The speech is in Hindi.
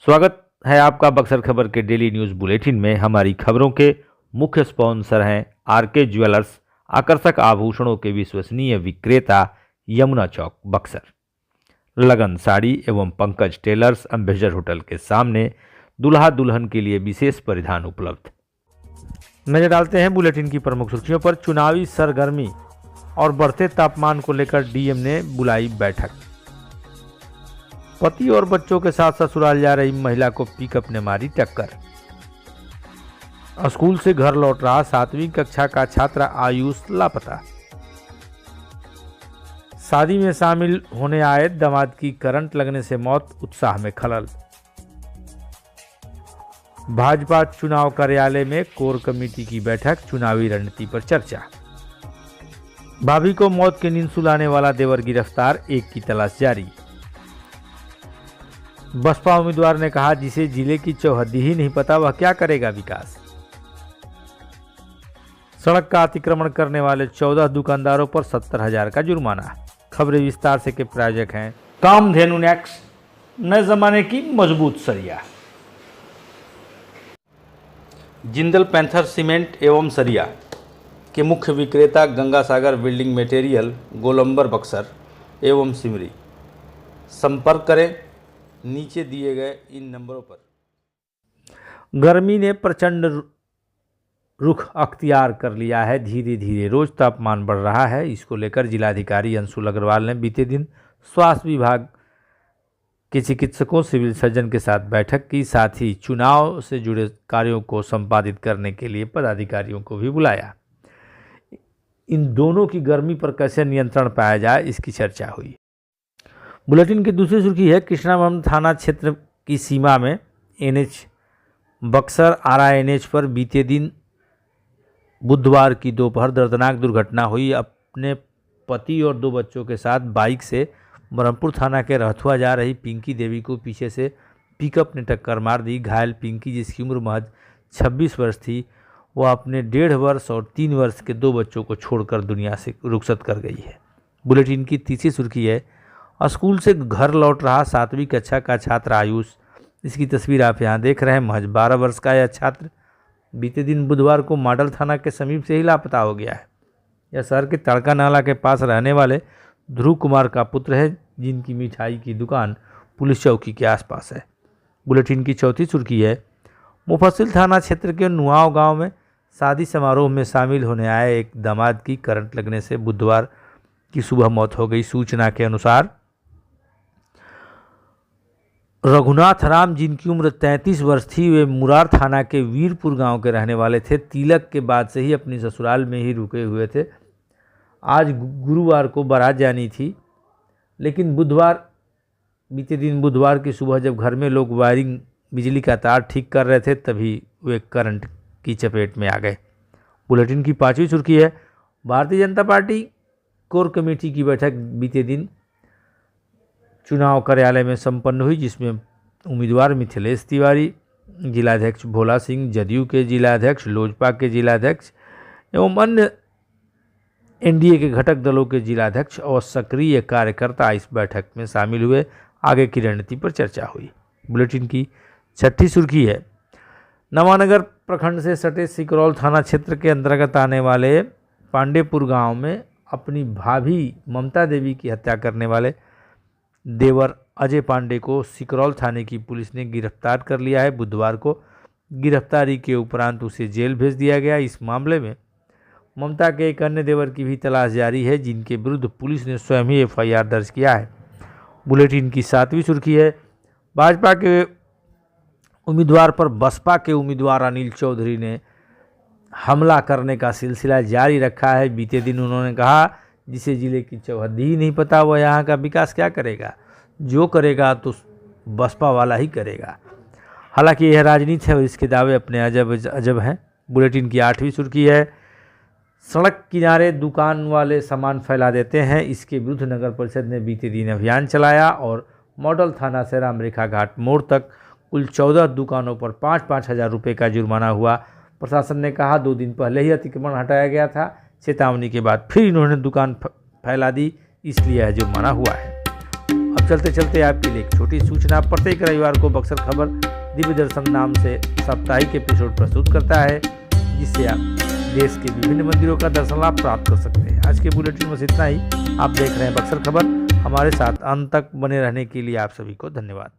स्वागत है आपका बक्सर खबर के डेली न्यूज़ बुलेटिन में। हमारी खबरों के मुख्य स्पॉन्सर हैं आरके ज्वेलर्स, आकर्षक आभूषणों के विश्वसनीय विक्रेता, यमुना चौक बक्सर। लगन साड़ी एवं पंकज टेलर्स, एम्बेसडर होटल के सामने, दुल्हा दुल्हन के लिए विशेष परिधान उपलब्ध। नजर डालते हैं बुलेटिन की प्रमुख सुर्खियों पर। चुनावी सरगर्मी और बढ़ते तापमान को लेकर डीएम ने बुलाई बैठक। पति और बच्चों के साथ ससुराल जा रही महिला को पिकअप ने मारी टक्कर। स्कूल से घर लौट रहा 7वीं कक्षा का छात्र आयुष लापता। शादी में शामिल होने आए दामाद की करंट लगने से मौत, उत्साह में खलल। भाजपा चुनाव कार्यालय में कोर कमेटी की बैठक, चुनावी रणनीति पर चर्चा। भाभी को मौत की नींद सुलाने वाला देवर गिरफ्तार, एक की तलाश जारी। बसपा उम्मीदवार ने कहा, जिसे जिले की चौहद्दी ही नहीं पता वह क्या करेगा विकास। सड़क का अतिक्रमण करने वाले 14 दुकानदारों पर 70,000 का जुर्माना। खबरें विस्तार से के प्रायोजक हैं कामधेनु नेक्स्ट, नए जमाने की मजबूत सरिया। जिंदल पैंथर सीमेंट एवं सरिया के मुख्य विक्रेता गंगा सागर बिल्डिंग मटेरियल, गोलंबर बक्सर एवं सिमरी। संपर्क करें नीचे दिए गए इन नंबरों पर। गर्मी ने प्रचंड रुख अख्तियार कर लिया है। धीरे धीरे रोज तापमान बढ़ रहा है। इसको लेकर जिलाधिकारी अंशुल अग्रवाल ने बीते दिन स्वास्थ्य विभाग के चिकित्सकों, सिविल सर्जन के साथ बैठक की। साथ ही चुनाव से जुड़े कार्यों को संपादित करने के लिए पदाधिकारियों को भी बुलाया। इन दोनों की गर्मी पर कैसे नियंत्रण पाया जाए, इसकी चर्चा हुई। बुलेटिन की दूसरी सुर्खी है, कृष्णावन थाना क्षेत्र की सीमा में एनएच बक्सर आरा एनएच पर बीते दिन बुधवार की दोपहर दर्दनाक दुर्घटना हुई। अपने पति और 2 बच्चों के साथ बाइक से ब्रह्मपुर थाना के रहथुआ जा रही पिंकी देवी को पीछे से पिकअप ने टक्कर मार दी। घायल पिंकी, जिसकी उम्र महज 26 वर्ष थी, वह अपने 1.5 वर्ष और 3 वर्ष के 2 बच्चों को छोड़कर दुनिया से रुखसत कर गई है। बुलेटिन की तीसरी सुर्खी है, स्कूल से घर लौट रहा 7वीं कक्षा का छात्र आयुष। इसकी तस्वीर आप यहाँ देख रहे हैं। महज 12 वर्ष का यह छात्र बीते दिन बुधवार को मॉडल थाना के समीप से ही लापता हो गया है। यह शहर के तड़का नाला के पास रहने वाले ध्रुव कुमार का पुत्र है, जिनकी मिठाई की दुकान पुलिस चौकी के आसपास है। बुलेटिन की चौथी सुर्खी है, मुफस्सिल थाना क्षेत्र के नुआव गांव में शादी समारोह में शामिल होने आए एक दामाद की करंट लगने से बुधवार की सुबह मौत हो गई। सूचना के अनुसार रघुनाथ राम, जिनकी उम्र 33 वर्ष थी, वे मुरार थाना के वीरपुर गांव के रहने वाले थे। तिलक के बाद से ही अपनी ससुराल में ही रुके हुए थे। आज गुरुवार को बारात जानी थी, लेकिन बीते दिन बुधवार की सुबह जब घर में लोग वायरिंग, बिजली का तार ठीक कर रहे थे, तभी वे करंट की चपेट में आ गए। बुलेटिन की 5वीं सुर्खी है, Bharatiya Janata party core committee की बैठक बीते दिन चुनाव कार्यालय में संपन्न हुई, जिसमें उम्मीदवार मिथिलेश तिवारी, जिलाध्यक्ष भोला सिंह, जदयू के जिलाध्यक्ष, लोजपा के जिलाध्यक्ष एवं अन्य एनडीए के घटक दलों के जिलाध्यक्ष और सक्रिय कार्यकर्ता इस बैठक में शामिल हुए। आगे की रणनीति पर चर्चा हुई। बुलेटिन की 6ठी सुर्खी है, नवानगर प्रखंड से सटे सिकरौल थाना क्षेत्र के अंतर्गत आने वाले पांडेपुर गांव में अपनी भाभी ममता देवी की हत्या करने वाले देवर अजय पांडे को सिकरौल थाने की पुलिस ने गिरफ्तार कर लिया है। बुधवार को गिरफ्तारी के उपरांत उसे जेल भेज दिया गया। इस मामले में ममता के एक अन्य देवर की भी तलाश जारी है, जिनके विरुद्ध पुलिस ने स्वयं ही एफआईआर दर्ज किया है। बुलेटिन की 7वीं सुर्खी है, भाजपा के उम्मीदवार पर बसपा के उम्मीदवार अनिल चौधरी ने हमला करने का सिलसिला जारी रखा है। बीते दिन उन्होंने कहा, जिसे जिले की चौहद्दी ही नहीं पता वह यहाँ का विकास क्या करेगा। जो करेगा तो बसपा वाला ही करेगा। हालांकि यह राजनीति है और इसके दावे अपने अजब हैं। बुलेटिन की 8वीं सुर्खी है, सड़क किनारे दुकान वाले सामान फैला देते हैं। इसके विरुद्ध नगर परिषद ने बीते दिन अभियान चलाया और मॉडल थाना से रामरेखा घाट मोड़ तक कुल 14 दुकानों पर 5-5 हज़ार रुपये का जुर्माना हुआ। प्रशासन ने कहा, 2 दिन पहले ही अतिक्रमण हटाया गया था। चेतावनी के बाद फिर इन्होंने दुकान फैला दी, इसलिए यह जुर्माना हुआ है। अब चलते चलते आपके लिए एक छोटी सूचना। प्रत्येक रविवार को बक्सर खबर दिव्य दर्शन नाम से साप्ताहिक एपिसोड प्रस्तुत करता है, जिससे आप देश के विभिन्न मंदिरों का दर्शन लाभ प्राप्त कर सकते हैं। आज के बुलेटिन में इतना ही। आप देख रहे हैं बक्सर खबर। हमारे साथ अंत तक बने रहने के लिए आप सभी को धन्यवाद।